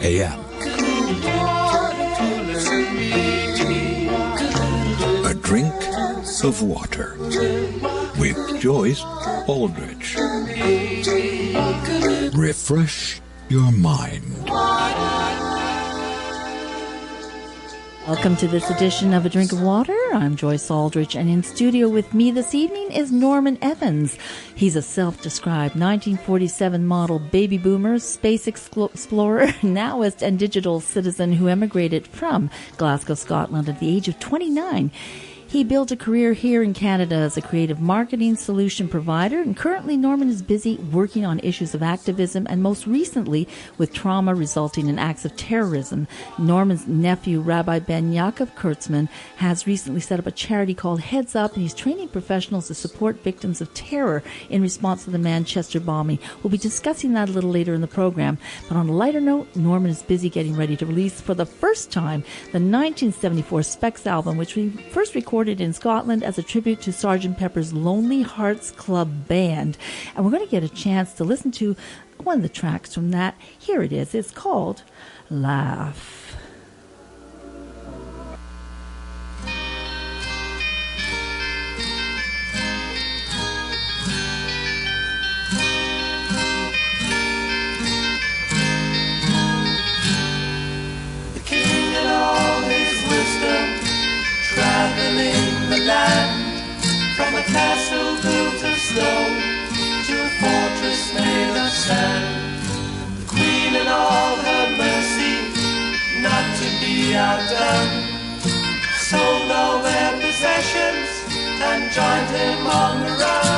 a.m. A drink of water with Joyce Aldrich. Refresh your mind. Welcome to this edition of A Drink of Water. I'm Joyce Aldrich, and in studio with me this evening is Norman Evans. He's a self-described 1947 model baby boomer, space explorer, nowist, and digital citizen who emigrated from Glasgow, Scotland at the age of 29. He built a career here in Canada as a creative marketing solution provider, and currently Norman is busy working on issues of activism and most recently with trauma resulting in acts of terrorism. Norman's nephew, Rabbi Ben Yaacov-Kurtman, has recently set up a charity called Heads Up, and he's training professionals to support victims of terror in response to the Manchester bombing. We'll be discussing that a little later in the program. But on a lighter note, Norman is busy getting ready to release for the first time the 1974 SPEX album, which we first recorded in Scotland as a tribute to Sgt. Pepper's Lonely Hearts Club Band. And we're going to get a chance to listen to one of the tracks from that. Here it is. It's called Laugh. The king and all his wisdom traveling the land, from a castle built of stone to a fortress made of sand. The queen in all her mercy, not to be outdone, sold all their possessions and joined him on the run.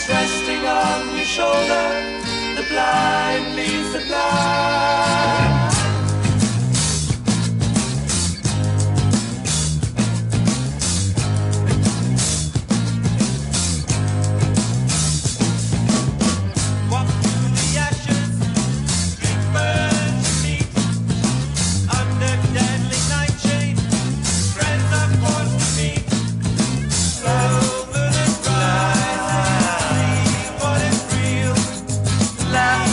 Resting on your shoulder, the blind leads the blind. Walk through the ashes, drink burnt meat, under deadly nightshade, friends are forced to meet. Slow bullet rise, what is real? Laugh.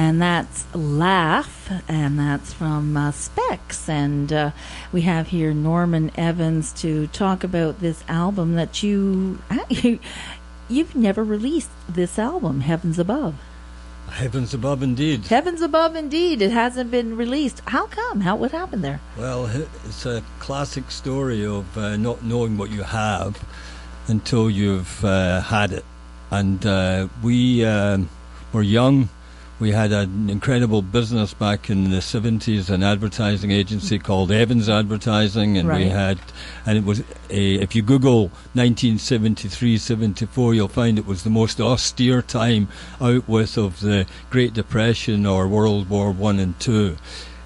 and that's Laugh, and that's from SPEX. And we have here Norman Evans to talk about this album that you've never released this album, Heavens Above. Heavens Above, indeed. Heavens Above, indeed. It hasn't been released. How come? What happened there? Well, it's a classic story of not knowing what you have until you've had it. And we were young. We had an incredible business back in the 70s, an advertising agency called Evans Advertising, and it was if you Google 1973-74, you'll find it was the most austere time out with of the Great Depression or World War I and II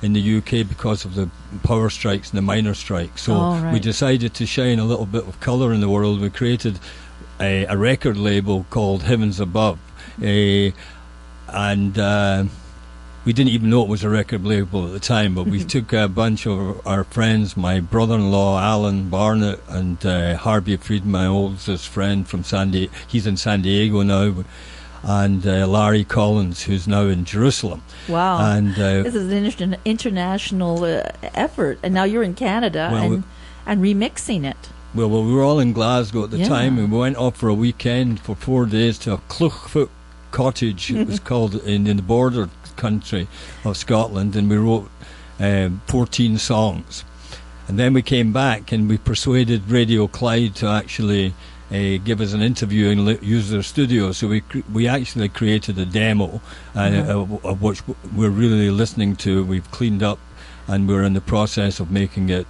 in the UK because of the power strikes and the miners' strikes. So we decided to shine a little bit of colour in the world. We created a record label called Heavens Above. And we didn't even know it was a record label at the time, but we took a bunch of our friends, my brother-in-law Alan Barnett and Harvey Friedman, my oldest friend from San Diego. He's in San Diego now, and Larry Collins, who's now in Jerusalem. Wow. And this is an international effort, and now you're in Canada and remixing it. Well, we were all in Glasgow at the time, and we went off for a weekend for 4 days to a Cluchfoot cottage, it was called, in the border country of Scotland, and we wrote 14 songs. And then we came back and we persuaded Radio Clyde to actually give us an interview and use their studio. So we actually created a demo of which we're really listening to. We've cleaned up and we're in the process of making it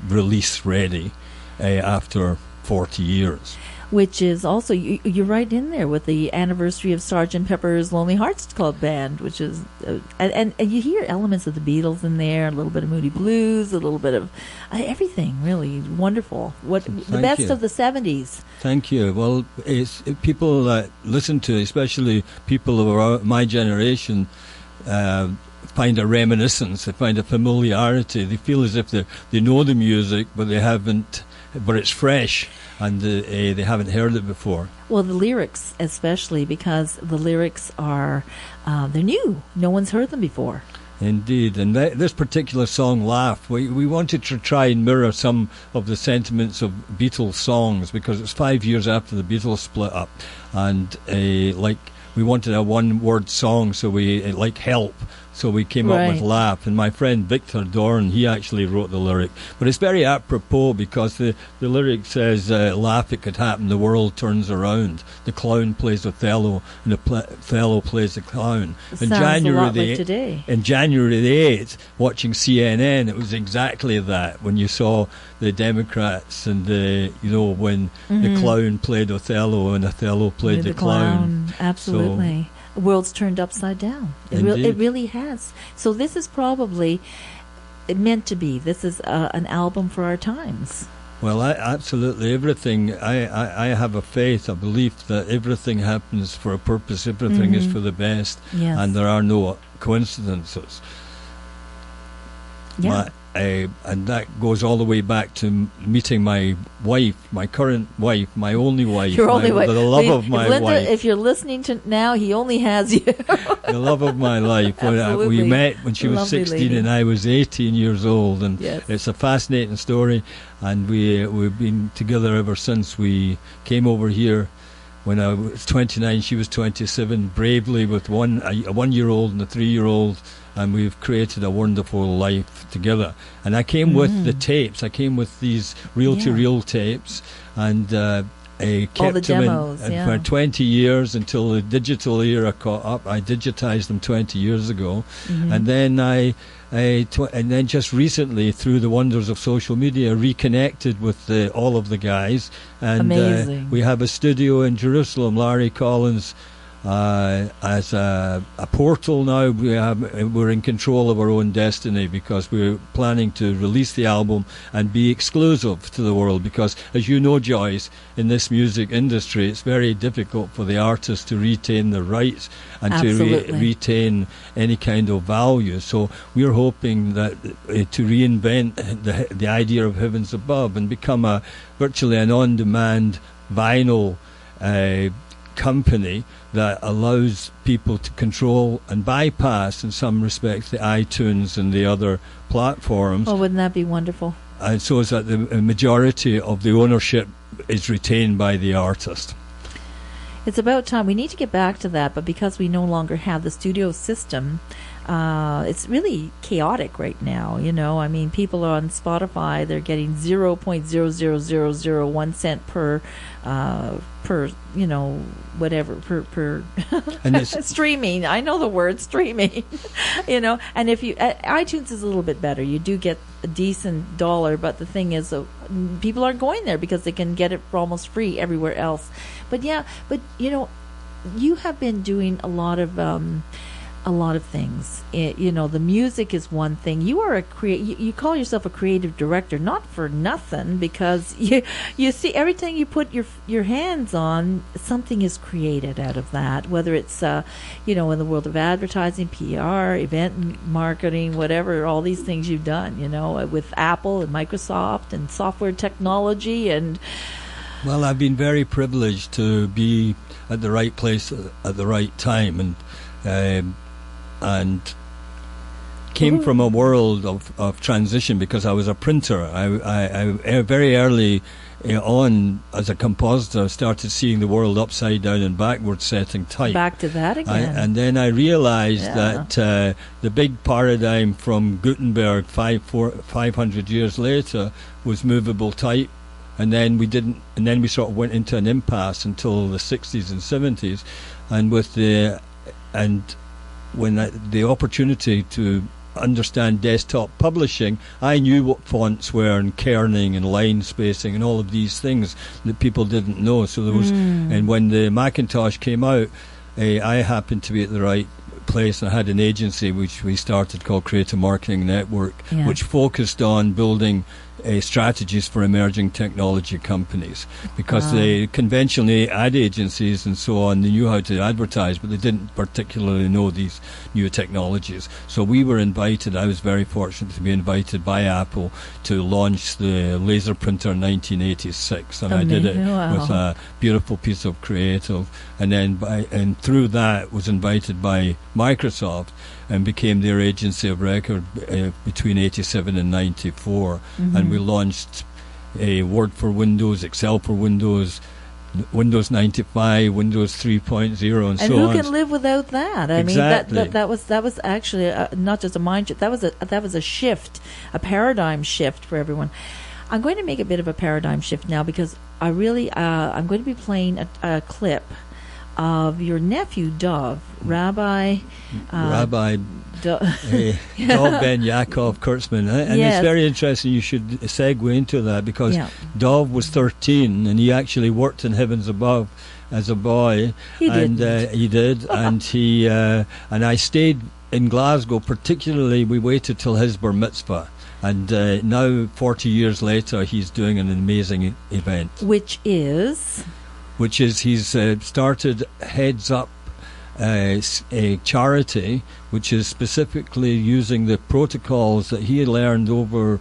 release ready after 40 years. Which is also, you're right in there with the anniversary of Sgt. Pepper's Lonely Hearts Club Band, which is, and you hear elements of the Beatles in there, a little bit of Moody Blues, a little bit of everything, really wonderful. The best of the 70s. Thank you. Well, people listen to, especially people who are my generation, find a reminiscence, they find a familiarity, they feel as if they know the music, but they haven't, but it's fresh. And they haven't heard it before. Well, the lyrics especially, because the lyrics are, they're new. No one's heard them before. Indeed. And this particular song, Laugh, we wanted to try and mirror some of the sentiments of Beatles songs, because it's 5 years after the Beatles split up. And we wanted a one-word song, so like Help. So we came up with Laugh, and my friend Victor Dorn, he actually wrote the lyric. But it's very apropos, because the lyric says, laugh, it could happen, the world turns around. The clown plays Othello, and the Othello plays the clown. It sounds a lot like today. In January the 8th, watching CNN, it was exactly that. When you saw the Democrats and when the clown played Othello and Othello played the clown. Absolutely. So, the world's turned upside down. It really has. So this is probably meant to be. This is an album for our times. Well, absolutely. Everything, I have a faith, a belief that everything happens for a purpose. Everything is for the best. Yes. And there are no coincidences. Yeah. And that goes all the way back to meeting my wife, my current wife, my only wife. Your only wife. The love of my Linda, wife. If you're listening to now, he only has you. The love of my life. We met when she was 16 lady. and I was 18 years old. And yes. It's a fascinating story. And we've been together ever since. We came over here when I was 29, she was 27, bravely with a 1-year-old and a 3-year-old. And we've created a wonderful life together. And I came with the tapes. I came with these reel-to-reel tapes, and I kept all the them demos, for 20 years until the digital era caught up. I digitized them 20 years ago, and then and then just recently, through the wonders of social media, reconnected with all of the guys. And amazing. We have a studio in Jerusalem. Larry Collins. As a portal now, we're in control of our own destiny, because we're planning to release the album and be exclusive to the world, because as you know, Joyce, in this music industry it's very difficult for the artist to retain their rights and to retain any kind of value. So we're hoping that to reinvent the idea of Heavens Above and become virtually an on-demand vinyl company that allows people to control and bypass, in some respects, the iTunes and the other platforms. Oh, wouldn't that be wonderful? And so is that the majority of the ownership is retained by the artist. It's about time. We need to get back to that, but because we no longer have the studio system, it's really chaotic right now. I mean, people are on Spotify, they're getting 0.00001 cent per whatever per and it's streaming. I know the word streaming. And if you iTunes is a little bit better, you do get a decent dollar, but the thing is, people aren't going there because they can get it for almost free everywhere else. But you have been doing a lot of things. The music is one thing. You are you call yourself a creative director, not for nothing, because you see everything you put your hands on, something is created out of that. Whether it's in the world of advertising, PR, event marketing, whatever, all these things you've done. With Apple and Microsoft and software technology and. Well, I've been very privileged to be at the right place at the right time, and came from a world of transition because I was a printer. I very early on as a compositor started seeing the world upside down and backwards setting type. Back to that again. And then I realized that the big paradigm from Gutenberg 500 years later was movable type. And then we sort of went into an impasse until the 60s and 70s, when the opportunity to understand desktop publishing, I knew what fonts were and kerning and line spacing and all of these things that people didn't know. So there was, and when the Macintosh came out, I happened to be at the right place. I had an agency which we started called Creative Marketing Network, which focused on building strategies for emerging technology companies, because they conventionally ad agencies and so on, they knew how to advertise, but they didn't particularly know these new technologies. So we were invited. I was very fortunate to be invited by Apple to launch the laser printer in 1986, and I did it with a beautiful piece of creative, and through that was invited by Microsoft and became their agency of record between 87 and 94. And we launched Word for Windows, Excel for Windows, Windows 95, Windows 3.0, and so on. And who can live without that? I mean, that was actually not just a mind shift. That was a shift, a paradigm shift for everyone. I'm going to make a bit of a paradigm shift now because I'm going to be playing a clip of your nephew, Dov, Rabbi Dov Ben Yaacov-Kurtman. And it's very interesting you should segue into that, because Dov was 13 and he actually worked in Heavens Above as a boy. He did. And I stayed in Glasgow, particularly we waited till his bar mitzvah. And now, 40 years later, he's doing an amazing event. Which is he's started Heads Up, a charity which is specifically using the protocols that he had learned over,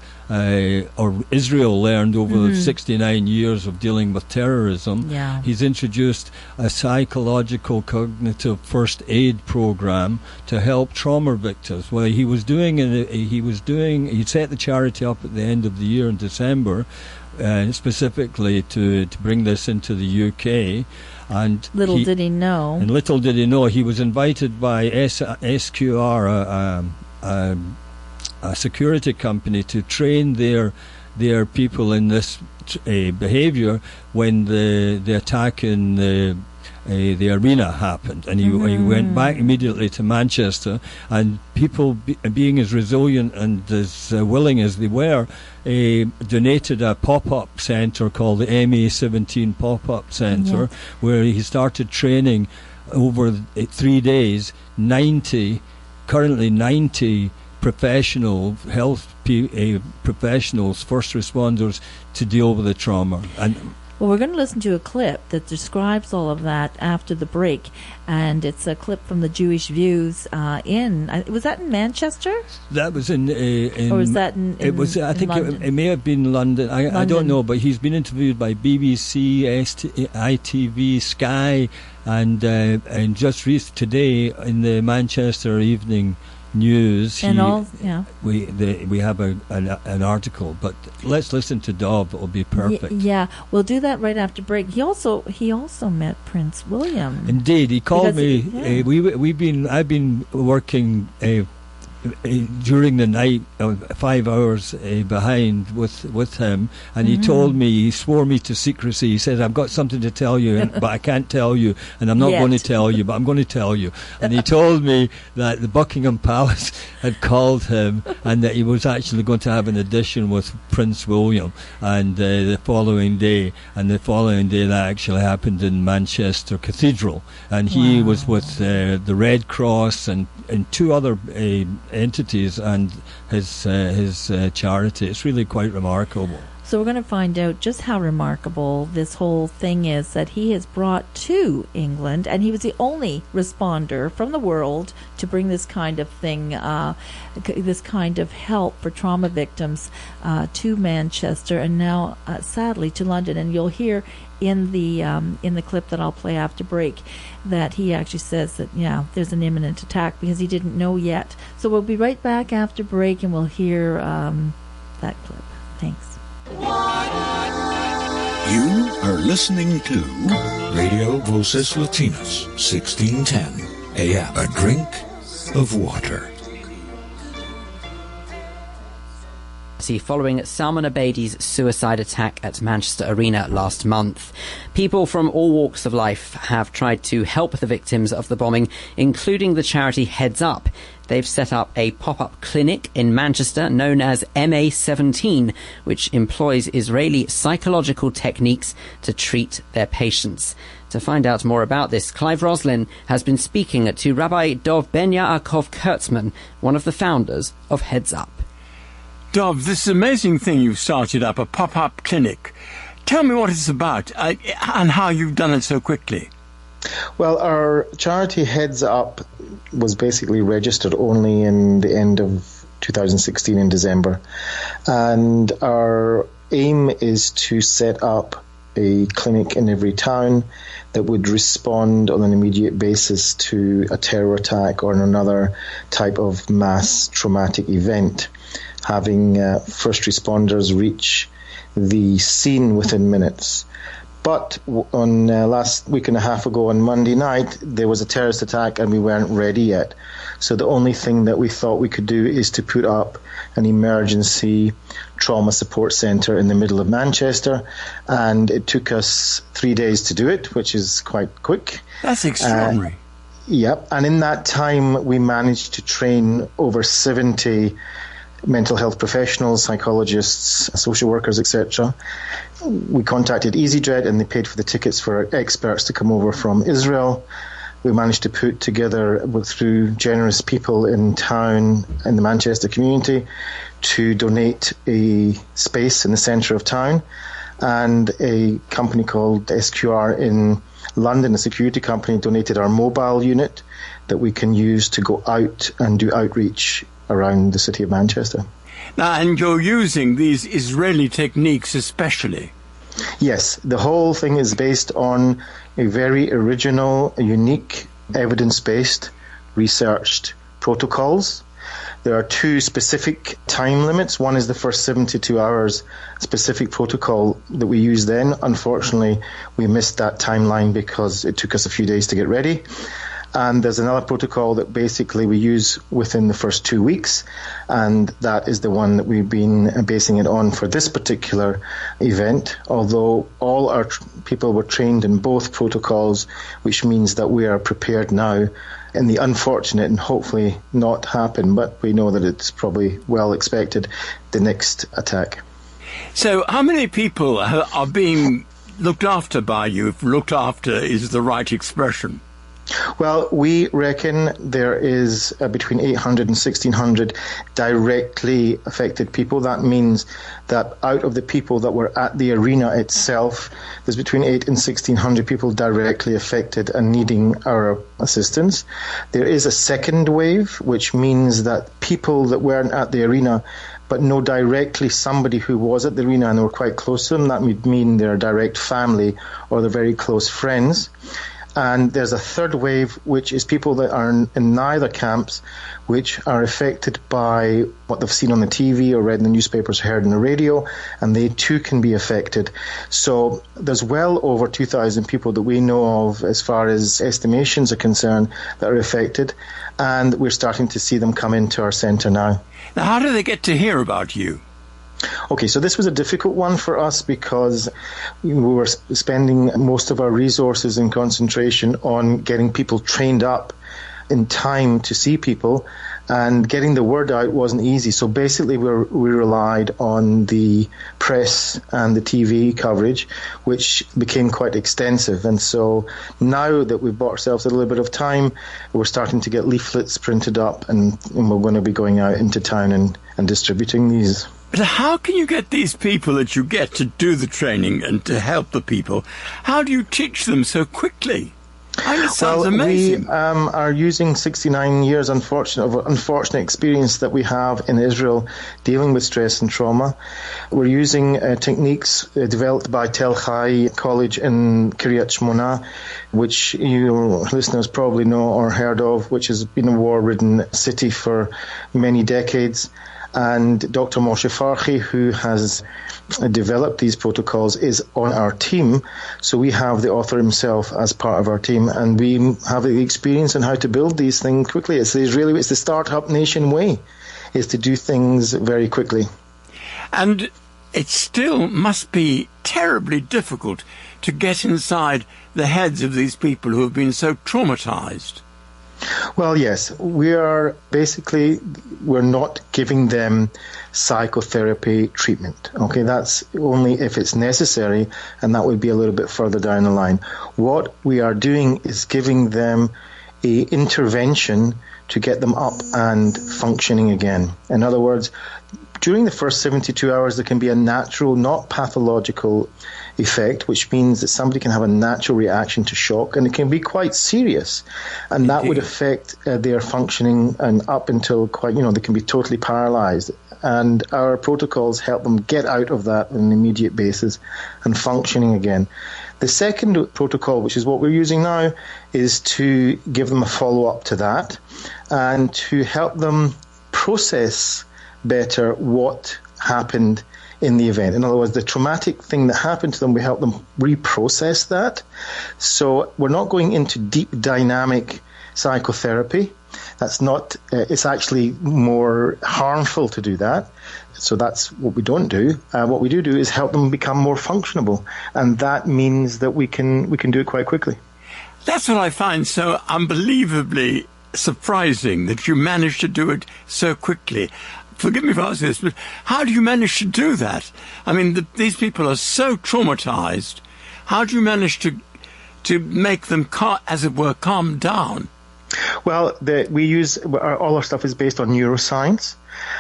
or Israel learned over 69 years of dealing with terrorism. Yeah. He's introduced a psychological cognitive first aid program to help trauma victims. Well, he set the charity up at the end of the year in December, specifically to bring this into the UK. And little did he know, he was invited by SQR, a security company, to train their people in this behaviour when the attack in the arena happened, and he went back immediately to Manchester, and people being as resilient and as willing as they were, donated a pop-up centre called the MA17 Pop-Up Centre, where he started training over 3 days, 90 professional health professionals, first responders, to deal with the trauma. Well, we're going to listen to a clip that describes all of that after the break, and it's a clip from the Jewish Views was that in Manchester? That was in or was that in it was, I think it may have been London. I don't know, but he's been interviewed by BBC, ITV, Sky, and just today in the Manchester Evening News, we have an article, but let's listen to Dov. It'll be perfect. Yeah, we'll do that right after break. He also met Prince William. Indeed, he called me. I've been working during the night, 5 hours behind with him, and he told me, he swore me to secrecy. He said, I've got something to tell you, but I can't tell you, and I'm not going to tell you, but I'm going to tell you. And he told me that the Buckingham Palace had called him, and that he was actually going to have an audition with Prince William, and the following day that actually happened in Manchester Cathedral, and he was with the Red Cross and two other entities and his charity. It's really quite remarkable. So we're going to find out just how remarkable this whole thing is that he has brought to England, and he was the only responder from the world to bring this kind of thing, this kind of help for trauma victims to Manchester, and now sadly to London. And you'll hear in the clip that I'll play after break that he actually says that there's an imminent attack because he didn't know yet. So we'll be right back after break, and we'll hear that clip. Thanks. You are listening to Radio Voces Latinas, 1610 AM. A drink of water. Following Salman Abedi's suicide attack at Manchester Arena last month. People from all walks of life have tried to help the victims of the bombing, including the charity Heads Up. They've set up a pop-up clinic in Manchester known as MA17, which employs Israeli psychological techniques to treat their patients. To find out more about this, Clive Roslin has been speaking to Rabbi Dov Ben Yaacov-Kurtman, one of the founders of Heads Up. Dov, this is an amazing thing you've started up, a pop-up clinic. Tell me what it's about and how you've done it so quickly. Well, our charity Heads Up was basically registered only in the end of 2016 in December. And our aim is to set up a clinic in every town that would respond on an immediate basis to a terror attack or another type of mass traumatic event, having first responders reach the scene within minutes. But on last week and a half ago on Monday night, there was a terrorist attack and we weren't ready yet. So the only thing that we thought we could do is to put up an emergency trauma support centre in the middle of Manchester. And it took us 3 days to do it, which is quite quick. That's extraordinary. Yep. And in that time, we managed to train over 70 mental health professionals, psychologists, social workers, etc. We contacted EasyJet and they paid for the tickets for experts to come over from Israel. We managed to put together, through generous people in town, in the Manchester community, to donate a space in the centre of town. And a company called SQR in London, a security company, donated our mobile unit that we can use to go out and do outreach around the city of Manchester. Now, and you're using these Israeli techniques especially? Yes, the whole thing is based on a very original, unique, evidence-based, researched protocols. There are two specific time limits. One is the first 72 hours specific protocol that we use then. Unfortunately, we missed that timeline because it took us a few days to get ready. And there's another protocol that basically we use within the first 2 weeks, and that is the one that we've been basing it on for this particular event, although all our people were trained in both protocols, which means that we are prepared now in the unfortunate and hopefully not happen, but we know that it's probably well expected, the next attack. So how many people are being looked after by you, if looked after is the right expression? Well, we reckon there is between 800 and 1,600 directly affected people. That means that out of the people that were at the arena itself, there's between 800 and 1,600 people directly affected and needing our assistance. There is a second wave, which means that people that weren't at the arena but know directly somebody who was at the arena and were quite close to them. That would mean their direct family or their very close friends. And there's a third wave, which is people that are in neither camps, which are affected by what they've seen on the TV or read in the newspapers, heard on the radio, and they too can be affected. So there's well over 2,000 people that we know of, as far as estimations are concerned, that are affected, and we're starting to see them come into our centre now. Now, how do they get to hear about you? Okay, so this was a difficult one for us because we were spending most of our resources and concentration on getting people trained up in time to see people, and getting the word out wasn't easy. So basically we relied on the press and the TV coverage, which became quite extensive. And so now that we've bought ourselves a little bit of time, we're starting to get leaflets printed up, and we're going to be going out into town and distributing these. But how can you get these people that you get to do the training and to help the people? How do you teach them so quickly? It sounds amazing. We are using 69 years unfortunate experience that we have in Israel dealing with stress and trauma. We're using techniques developed by CHHA College in Kiryat Shmona, which your listeners probably know or heard of, which has been a war-ridden city for many decades. And Dr. Moshe Farhi, who has developed these protocols, is on our team. So we have the author himself as part of our team, and we have the experience on how to build these things quickly. It's the Startup Nation way, is to do things very quickly. And it still must be terribly difficult to get inside the heads of these people who have been so traumatized. Well, yes, we're not giving them psychotherapy treatment. Okay, that's only if it's necessary, and that would be a little bit further down the line. What we are doing is giving them a intervention to get them up and functioning again. In other words, during the first 72 hours, there can be a natural, not pathological effect, which means that somebody can have a natural reaction to shock, and it can be quite serious, and that would affect their functioning and up until they can be totally paralyzed. And our protocols help them get out of that on an immediate basis and functioning again. The second protocol, which is what we're using now, is to give them a follow-up to that and to help them process better what happened in the event. In other words, the traumatic thing that happened to them, we help them reprocess that. So we're not going into deep dynamic psychotherapy. That's not, it's actually more harmful to do that. So that's what we don't do. What we do is help them become more functionable. And that means that we can do it quite quickly. That's what I find so unbelievably surprising, that you managed to do it so quickly. Forgive me for asking this, but how do you manage to do that? I mean, these people are so traumatized. How do you manage to make them, as it were, calm down? Well, we use all our stuff is based on neuroscience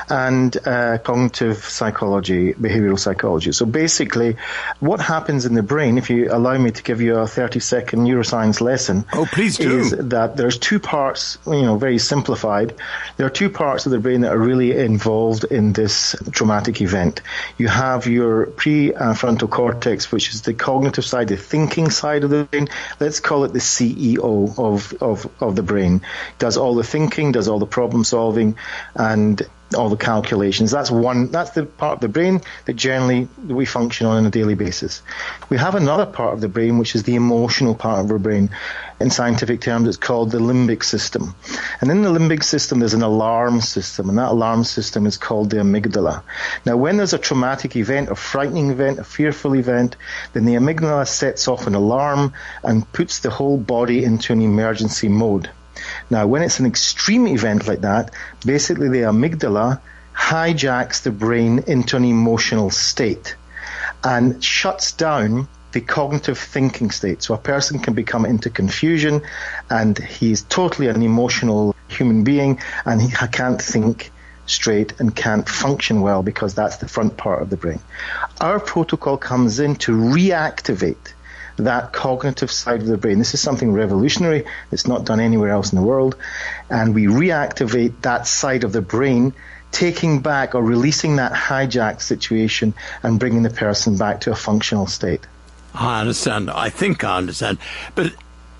and cognitive psychology, behavioral psychology. So basically, what happens in the brain, if you allow me to give you a 30-second neuroscience lesson, please do. Is that there's two parts, very simplified. There are two parts of the brain that are really involved in this traumatic event. You have your prefrontal cortex, which is the cognitive side, the thinking side of the brain. Let's call it the CEO of the brain. Does all the thinking, does all the problem solving, and all the calculations. That's the part of the brain that generally we function on a daily basis. We have another part of the brain, which is the emotional part of our brain. In scientific terms, it's called the limbic system. And in the limbic system, there's an alarm system, and that alarm system is called the amygdala. Now, when there's a traumatic event, a frightening event, a fearful event, then the amygdala sets off an alarm and puts the whole body into an emergency mode. Now, when it's an extreme event like that, basically the amygdala hijacks the brain into an emotional state and shuts down the cognitive thinking state. So a person can become into confusion, and he's totally an emotional human being, and he can't think straight and can't function well because that's the front part of the brain. Our protocol comes in to reactivate that cognitive side of the brain. This is something revolutionary. It's not done anywhere else in the world. And we reactivate that side of the brain, taking back or releasing that hijack situation and bringing the person back to a functional state. I understand. I think I understand. But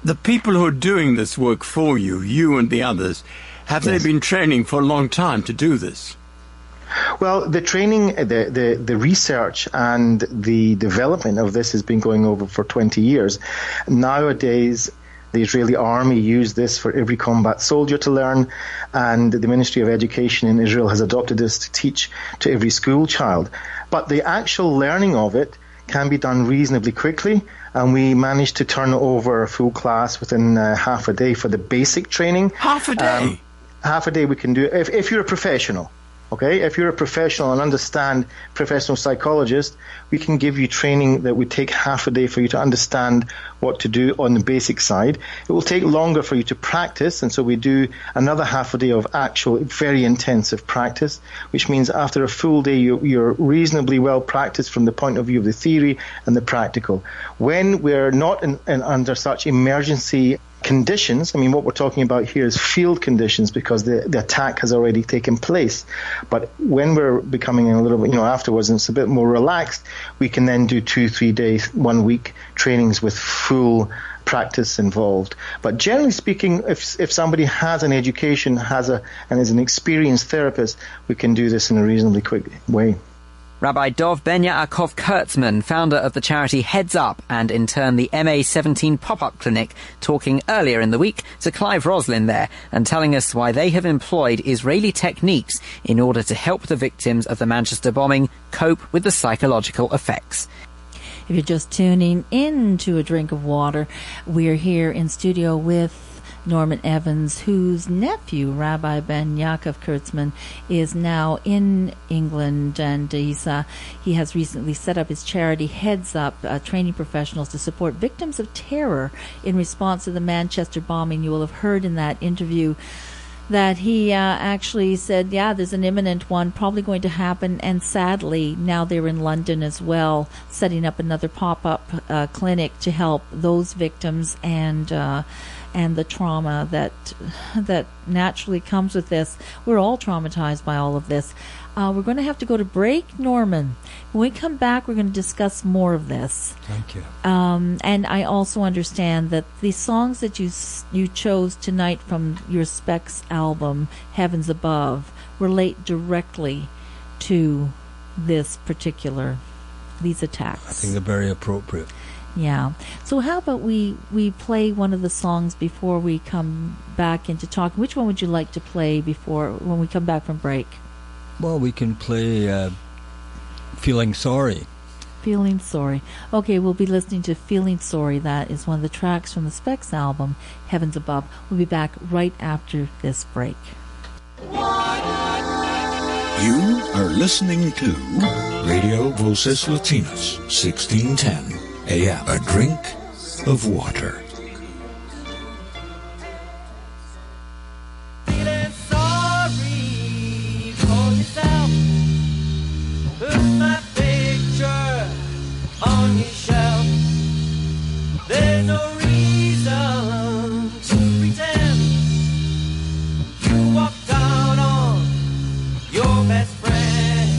The people who are doing this work for you, you and the others, have they been training for a long time to do this? Well, the training, the research and the development of this has been going over for 20 years. Nowadays, the Israeli army use this for every combat soldier to learn, and the Ministry of Education in Israel has adopted this to teach to every school child. But the actual learning of it can be done reasonably quickly, and we managed to turn over a full class within half a day for the basic training. Half a day? Half a day we can do it if you're a professional. Okay, if you're a professional and understand professional psychologist, we can give you training that would take half a day for you to understand what to do on the basic side. It will take longer for you to practice, and so we do another half a day of actual very intensive practice, which means after a full day you're reasonably well practiced from the point of view of the theory and the practical. When we're not under such emergency conditions, I mean, what we're talking about here is field conditions because the attack has already taken place. But when we're becoming a little bit, afterwards, and it's a bit more relaxed, we can then do 2-3 days, 1 week trainings with full practice involved. But generally speaking, if somebody has an education, and is an experienced therapist, we can do this in a reasonably quick way. Rabbi Dov Ben Yaacov-Kurtman, founder of the charity Heads Up and in turn the MA17 pop-up clinic, talking earlier in the week to Clive Roslin there and telling us why they have employed Israeli techniques in order to help the victims of the Manchester bombing cope with the psychological effects. If you're just tuning in to A Drink of Water, we're here in studio with Norman Evans, whose nephew, Rabbi Ben Yaacov-Kurtman, is now in England, and he has recently set up his charity Heads Up, training professionals to support victims of terror in response to the Manchester bombing. You will have heard in that interview that he actually said, there's an imminent one probably going to happen, and sadly now they're in London as well, setting up another pop-up clinic to help those victims and the trauma that naturally comes with this. We're all traumatized by all of this. We're going to have to go to break, Norman. When we come back, we're going to discuss more of this. Thank you. And I also understand that the songs that you chose tonight from your SPEX album, Heavens Above, relate directly to these attacks. I think they're very appropriate. Yeah. So how about we play one of the songs before we come back into talking? Which one would you like to play when we come back from break? Well, we can play Feeling Sorry. Feeling Sorry. Okay, we'll be listening to Feeling Sorry. That is one of the tracks from the SPEX album, Heavens Above. We'll be back right after this break. You are listening to Radio Voces Latinas, 1610 AM. A drink of water. Feeling sorry for yourself. Put my picture on your shelf. There's no reason to pretend. You walked out on your best friend.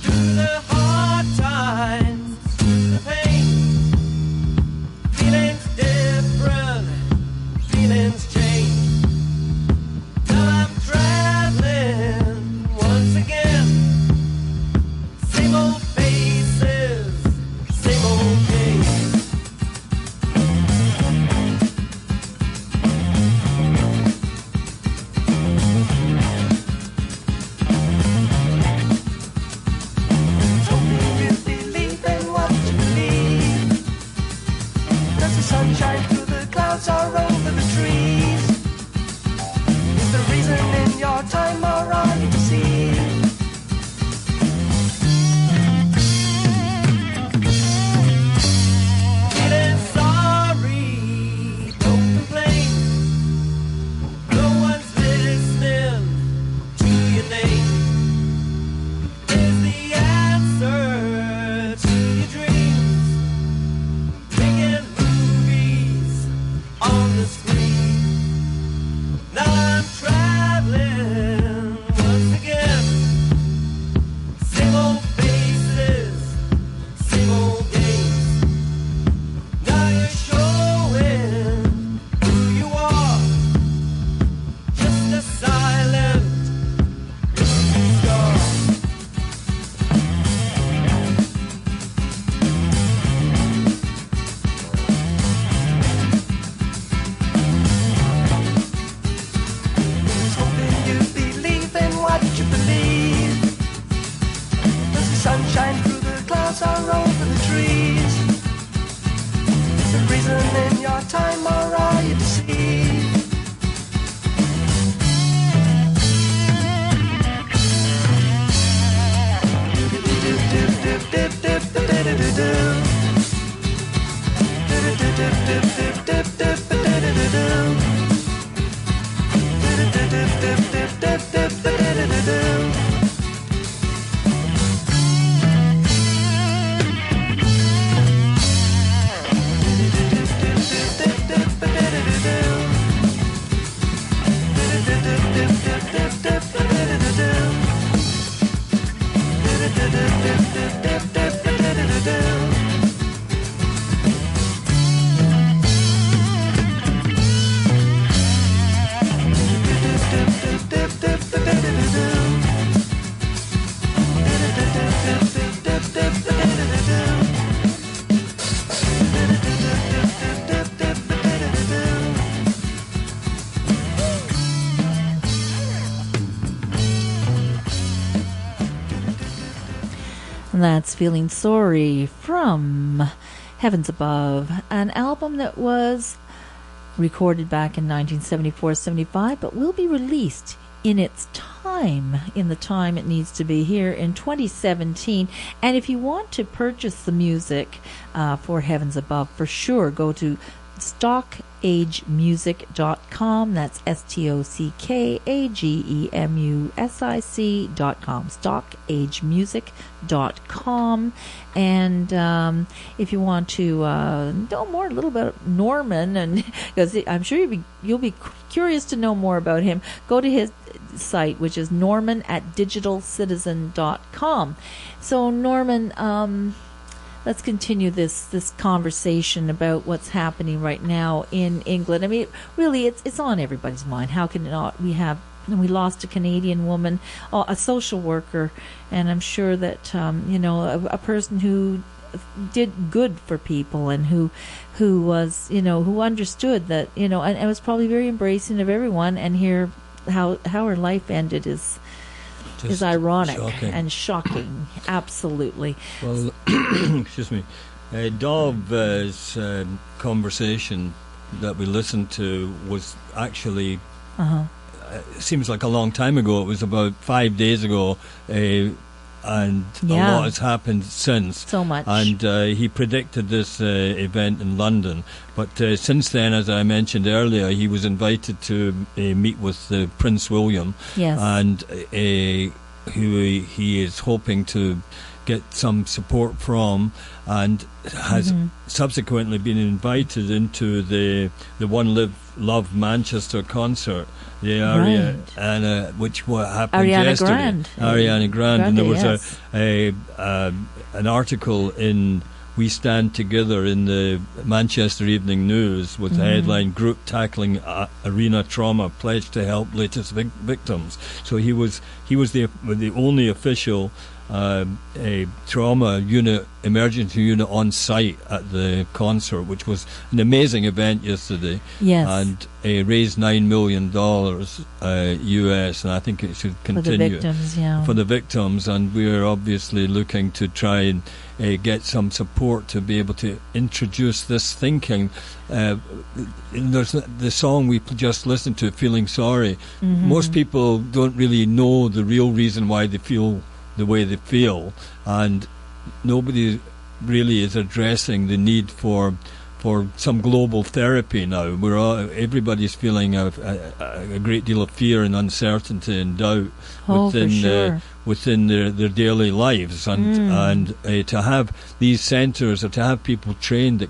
Through the hard times, through the pain. Feelings different, feelings change. Now I'm traveling once again. Same old faces, same old games. Told me you believe in what you believe. Does the sun shine through the clouds or over the trees? Is the reason in your time or are you deceived? Feeling sorry, don't complain. No one's listening to your name. Is the answer to your dreams. Making movies on the screen. Now I'm traveling once again. Same old faces, same old games. Now you're showing reason in your time, or are you deceived? And that's Feeling Sorry from Heavens Above, an album that was recorded back in 1974-75, but will be released in its time, in the time it needs to be, here in 2017. And if you want to purchase the music for Heavens Above, for sure, go to stockagemusic.com. That's stockagemusic.com. stockagemusic.com. And if you want to know more a little about Norman, and because I'm sure you'll be curious to know more about him, go to his site, which is norman@digitalcitizen.com. So Norman, let's continue this conversation about what's happening right now in England. I mean, really, it's on everybody's mind. How can it not? We lost a Canadian woman, a social worker, and I'm sure that a person who did good for people and who was who understood that and was probably very embracing of everyone. And here, how her life ended is ironic and shocking. Absolutely. Well, excuse me. Dov's conversation that we listened to was actually, seems like a long time ago. It was about 5 days ago, and a lot has happened since. So much. And he predicted this event in London. But since then, as I mentioned earlier, he was invited to meet with Prince William. Yes. And who he is hoping to get some support from, and has subsequently been invited into the One Live Love Manchester concert, the Ariana, which happened yesterday. Ariana Grande, and there was an article in We Stand Together in the Manchester Evening News with the headline, "Group Tackling Arena Trauma Pledged to Help Latest Victims." So he was the only official trauma unit, emergency unit on site at the concert, which was an amazing event yesterday. Yes. And raised $9 million US, and I think it should continue for the victims. And we're obviously looking to try and get some support to be able to introduce this thinking. There's the song we just listened to, "Feeling Sorry." Most people don't really know the real reason why they feel the way they feel, and nobody really is addressing the need for some global therapy now. Everybody's feeling a great deal of fear and uncertainty and doubt within their daily lives, and to have these centres, or to have people trained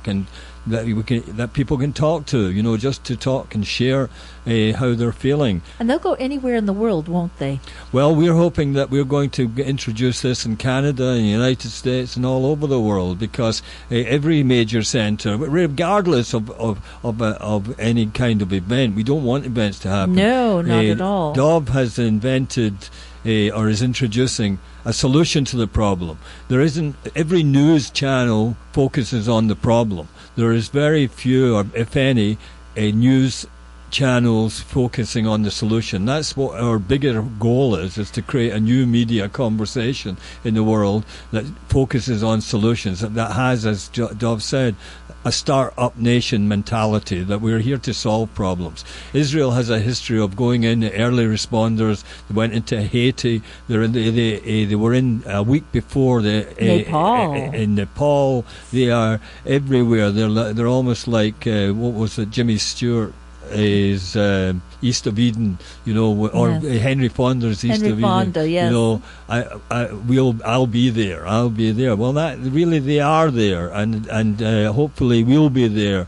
that people can talk to, just to talk and share how they're feeling. And they'll go anywhere in the world, won't they? Well, we're hoping that we're going to introduce this in Canada and the United States and all over the world, because every major centre, regardless of any kind of event, we don't want events to happen. No, not at all. Dov has invented or is introducing a solution to the problem. Every news channel focuses on the problem. There is very few, or if any, news channels focusing on the solution. That's what our bigger goal is to create a new media conversation in the world that focuses on solutions, that has, as Dov said, a start-up nation mentality, that we're here to solve problems. Israel has a history of going in, the early responders. They went into Haiti. They were in a week before in Nepal. They are everywhere. They're almost like what was it? Jimmy Stewart is East of Eden, or Henry Fonda's East of Eden. Fonda, yes. I'll be there. Well, that really they are there, and hopefully we'll be there.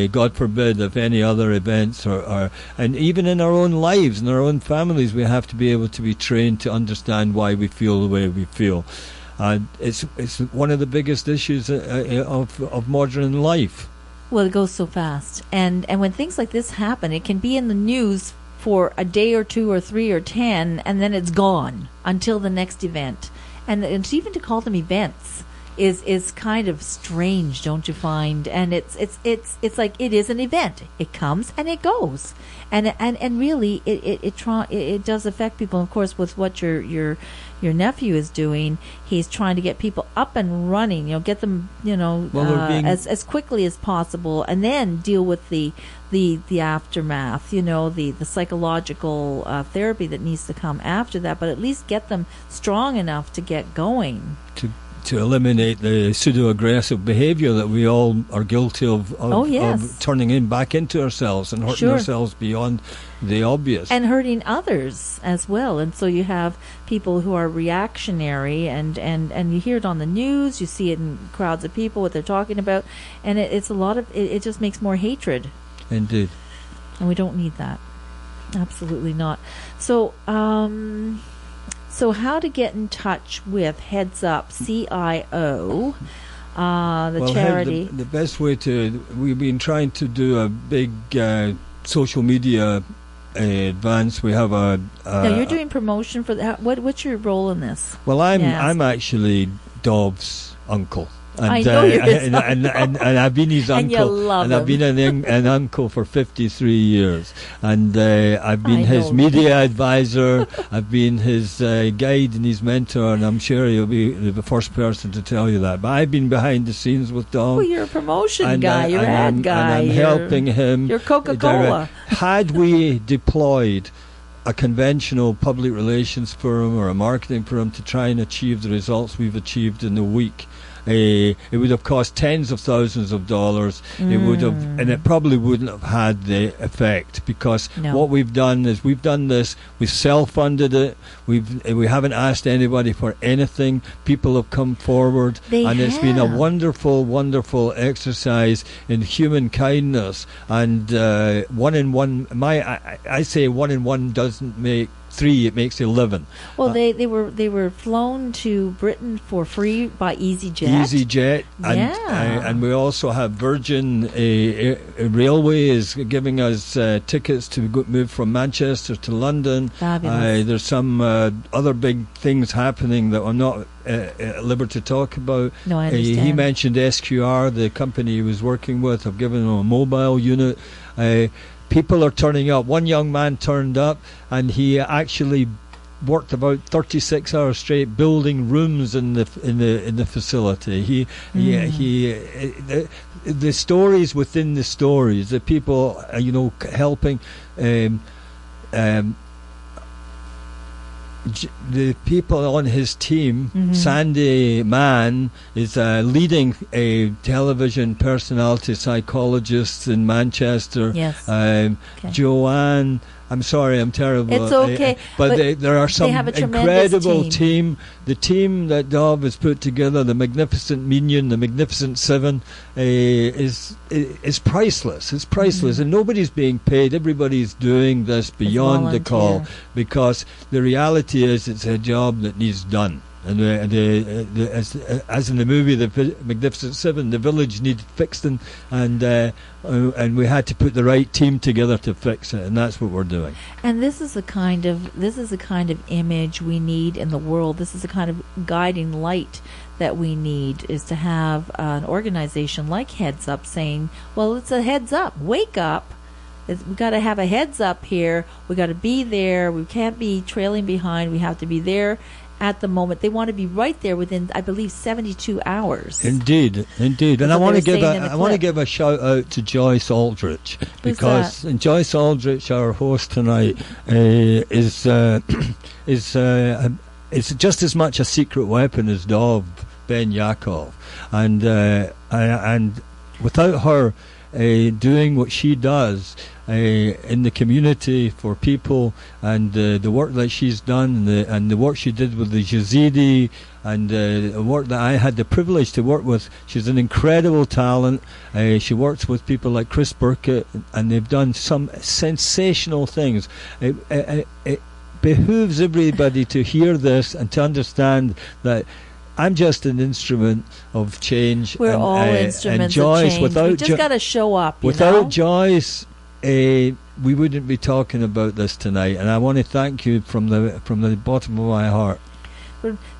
God forbid if any other events and even in our own lives, in our own families, we have to be able to be trained to understand why we feel the way we feel. It's one of the biggest issues of modern life. Well, it goes so fast. And when things like this happen, it can be in the news for a day or two or 3 or 10, and then it's gone until the next event. And even to call them events is kind of strange, don't you find? And it's like it is an event. It comes and it goes. And really it does affect people. And of course, with what your nephew is doing, he's trying to get people up and running, get them, as quickly as possible, and then deal with the aftermath, the psychological therapy that needs to come after that, but at least get them strong enough to get going. To eliminate the pseudo-aggressive behaviour that we all are guilty of turning back into ourselves and hurting ourselves beyond the obvious. And hurting others as well. And so you have people who are reactionary, and you hear it on the news, you see it in crowds of people, what they're talking about, and it's a lot of, it just makes more hatred. Indeed. And we don't need that. Absolutely not. So, So how to get in touch with Heads Up.CIO, charity? The best way we've been trying to do a big social media advance. We have now you're doing promotion for that. What's your role in this? Well, I'm actually Dov's uncle. And, I know you're his and I've been his uncle, and you love I've been an uncle for 53 years, and I've been his media advisor. I've been his guide and his mentor, and I'm sure he'll be the first person to tell you that. But I've been behind the scenes with Dom. Well, you're a promotion guy, you're an ad guy, and I'm helping him. You're Coca-Cola. Had we deployed a conventional public relations firm or a marketing firm to try and achieve the results we've achieved in a week, it would have cost tens of thousands of dollars. It would have, and it probably wouldn't have had the effect, because what we've done is we've done this. We've self-funded it. We haven't asked anybody for anything. People have come forward, it's been a wonderful, wonderful exercise in human kindness. And 1 in 1, I say 1 in 1 doesn't make 3, it makes 11. Well, they were flown to Britain for free by EasyJet. EasyJet, and we also have Virgin Railway is giving us tickets to move from Manchester to London. Fabulous. There's some other big things happening that I'm not at liberty to talk about. No, I understand. He mentioned SQR, the company he was working with. I've given him a mobile unit. People are turning up. One young man turned up, and he actually worked about 36 hours straight building rooms in the facility. The stories within the stories, the people helping. The people on his team, Sandy Mann is a leading television personality psychologist in Manchester. Yes. Joanne, I'm sorry, I'm terrible. It's okay. But there are some incredible team. The team that Dov has put together, the Magnificent Minion, the Magnificent Seven, is priceless. It's priceless, and nobody's being paid. Everybody's doing this beyond the call, because the reality is it's a job that needs done. And as in the movie The Magnificent Seven, the village needed fixing, and we had to put the right team together to fix it, and that's what we're doing. And this is the kind of image we need in the world. This is the kind of guiding light that we need, is to have an organization like Heads Up saying, well, it's a heads up, wake up, We got to have a heads up here. We got to be there. We can't be trailing behind. We have to be there at the moment. They want to be right there within, I believe, 72 hours. Indeed. And I want to give a shout out to Joyce Aldrich, because Joyce Aldrich, our host tonight, is just as much a secret weapon as Dov Ben Yaakov, and without her doing what she does in the community for people, and the work that she's done, and the work she did with the Yazidi, and the work that I had the privilege to work with. She's an incredible talent. She works with people like Chris Burkett, and they've done some sensational things. It behooves everybody to hear this and to understand that I'm just an instrument of change. We're all instruments Joyce, of change. We just got to show up. Without Joyce, we wouldn't be talking about this tonight. And I want to thank you from the bottom of my heart.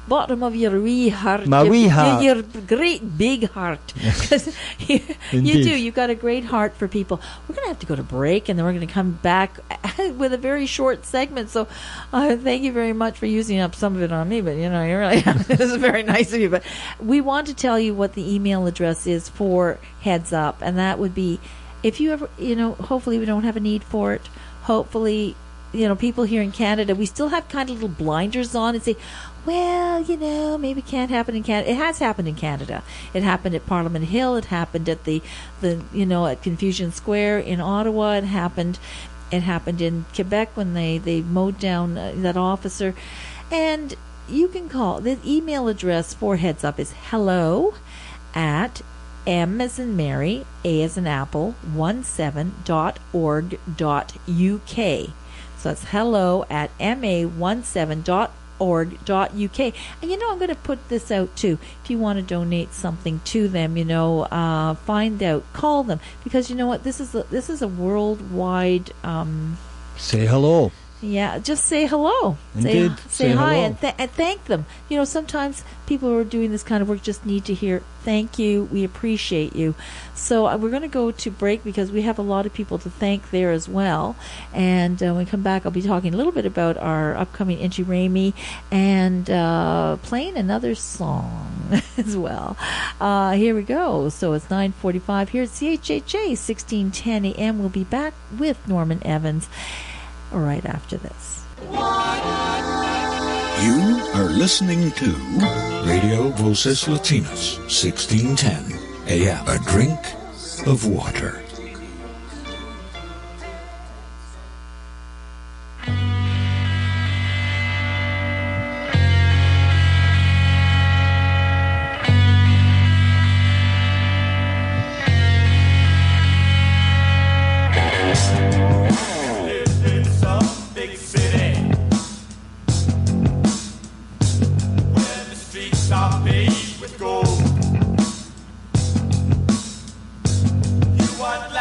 Bottom of your wee heart. My wee heart. Your great big heart. Because you do. You've got a great heart for people. We're going to have to go to break, and then we're going to come back with a very short segment. So thank you very much for using up some of it on me. But, you really, this is very nice of you. But we want to tell you what the email address is for Heads Up. And that would be, if you ever, hopefully we don't have a need for it. Hopefully, people here in Canada, we still have kind of little blinders on and say, well, maybe it can't happen in Canada. It has happened in Canada. It happened at Parliament Hill. It happened at at Confucian Square in Ottawa. It happened in Quebec when they mowed down that officer. And you can call. The email address for Heads Up is hello at M as in Mary, A as in Apple, 17.org.uk. So that's hello at ma17.org.uk. And I'm going to put this out too. If you want to donate something to them, find out, call them, because you know what, this is a worldwide. Say hello. Yeah, just say hello. Indeed. Say hi hello. and thank them. Sometimes people who are doing this kind of work just need to hear, thank you, we appreciate you. So we're going to go to break because we have a lot of people to thank there as well. And when we come back, I'll be talking a little bit about our upcoming Inchi Raimi and playing another song as well. Here we go. So it's 9:45 here at CHHA, 1610 a.m. We'll be back with Norman Evans right after this. You are listening to Radio Voces Latinas, 1610 AM. A drink of water. What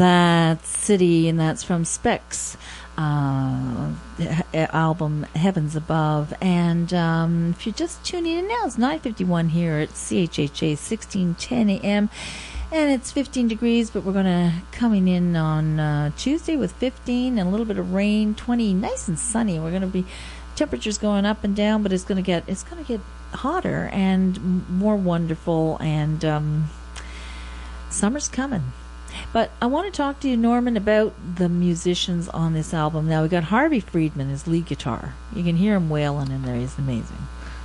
That's City, and that's from SPEX. Album Heavens Above. And if you're just tuning in now, it's 9:51 here at CHHA 1610 AM, and it's 15 degrees, but we're going to coming in on Tuesday with 15 and a little bit of rain, 20, nice and sunny. We're going to be temperatures going up and down, but it's going to get hotter and more wonderful, and summer's coming. But I want to talk to you, Norman, about the musicians on this album. Now, we got Harvey Friedman as lead guitar. You can hear him wailing in there. He's amazing.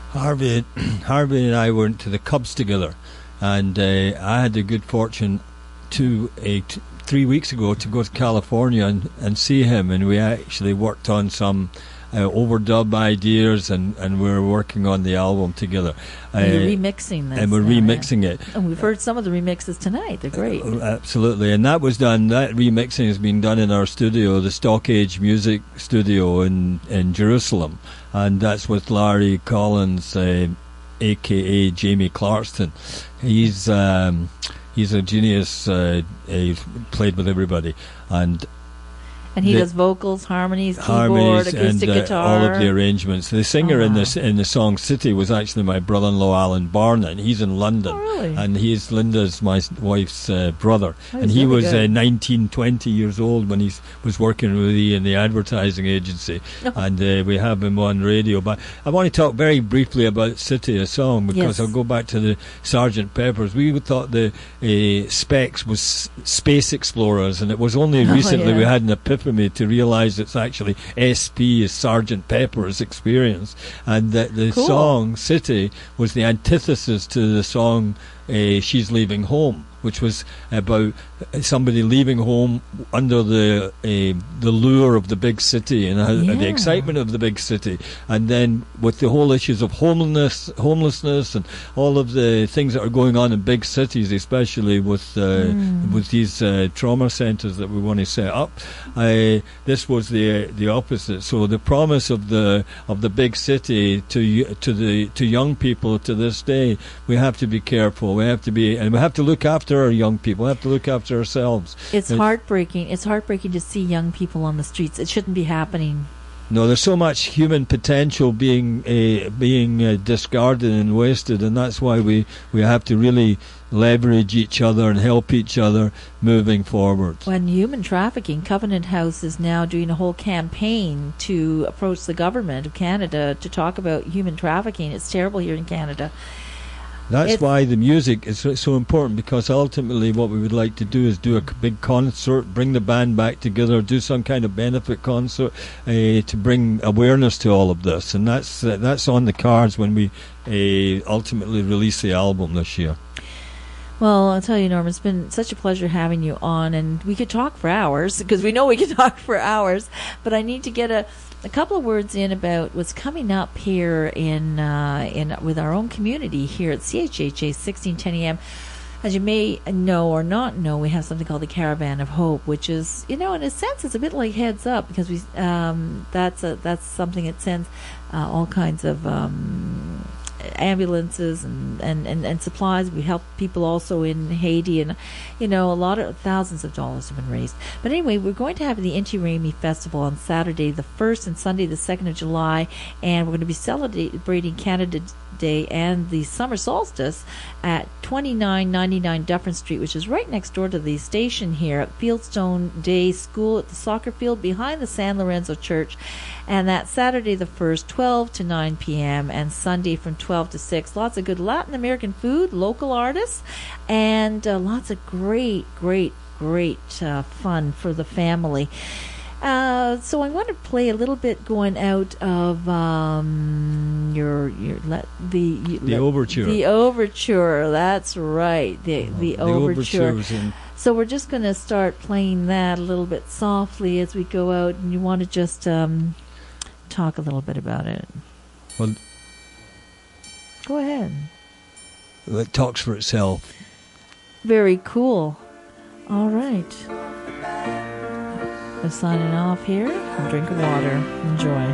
Harvey and I went to the Cubs together, and I had the good fortune 3 weeks ago to go to California and see him, and we actually worked on some overdub ideas, and we're working on the album together. You're remixing this. And we're remixing it. And we've heard some of the remixes tonight. They're great. Absolutely. And that remixing has been done in our studio, the Stockage Music Studio in Jerusalem. And that's with Larry Collins, a.k.a. Jamie Clarkston. He's a genius. He's played with everybody. And he does vocals, harmonies, keyboard, acoustic guitar. All of the arrangements. The singer in the song City was actually my brother-in-law, Alan Barnett. He's in London. Oh, really? And my wife's brother. Oh, and he was 19, 20 years old when he was working with me in the advertising agency. Oh. And we have him on radio. But I want to talk very briefly about City, a song, because I'll go back to the Sgt. Pepper's. We thought the SPEX was Space Explorers, and it was only recently we had an epiphany to realise it's actually SP is Sgt. Pepper's Experience, and that the song City was the antithesis to the song She's Leaving Home, which was about somebody leaving home under the lure of the big city and the excitement of the big city, and then with the whole issues of homelessness and all of the things that are going on in big cities, especially with these trauma centres that we want to set up. This was the opposite. So the promise of the big city to young people to this day, we have to be careful. We have to look after our young people. We have to look after ourselves. It's heartbreaking. It's heartbreaking to see young people on the streets. It shouldn't be happening. No, there's so much human potential being discarded and wasted, and that's why we have to really leverage each other and help each other moving forward. When human trafficking, Covenant House is now doing a whole campaign to approach the government of Canada to talk about human trafficking. It's terrible here in Canada. That's why the music is so important, because ultimately what we would like to do is do a big concert, bring the band back together, do some kind of benefit concert to bring awareness to all of this, and that's on the cards when we ultimately release the album this year. Well, I'll tell you, Norm, it's been such a pleasure having you on, and we could talk for hours, because we know we can talk for hours, but I need to get a couple of words in about what's coming up here in with our own community here at CHHA 1610 AM. As you may know or not know, we have something called the Caravan of Hope, which is, in a sense, it's a bit like Heads Up, because we that's something that sends all kinds of ambulances and supplies. We help people also in Haiti, and a lot of thousands of dollars have been raised. But anyway, we're going to have the Inti Raymi Festival on Saturday the 1st and Sunday the 2nd of July, and we're going to be celebrating Canada Day and the summer solstice at 2999 Dufferin Street, which is right next door to the station here at Fieldstone Day School at the soccer field behind the San Lorenzo Church. And that's Saturday the 1st, 12 to 9 p.m. and Sunday from 12 to 6. Lots of good Latin American food, local artists, and lots of great fun for the family. So I'm going to play a little bit going out of the overture. The overture, that's right. The overture. So we're just going to start playing that a little bit softly as we go out, and you want to just talk a little bit about it. Well, go ahead. It talks for itself. Very cool. All right. We're signing off here. Drink of water. Enjoy.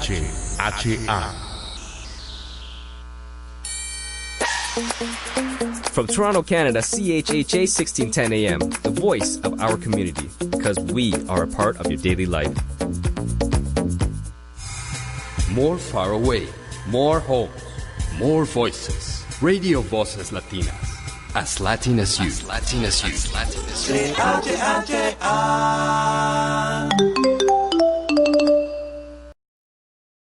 CHHA. From Toronto, Canada, CHHA 1610 AM, the voice of our community, because we are a part of your daily life. More far away, more homes, more voices. Radio Voces Latinas. As Latin as you. As Latin as you. As Latin as you. CHHA.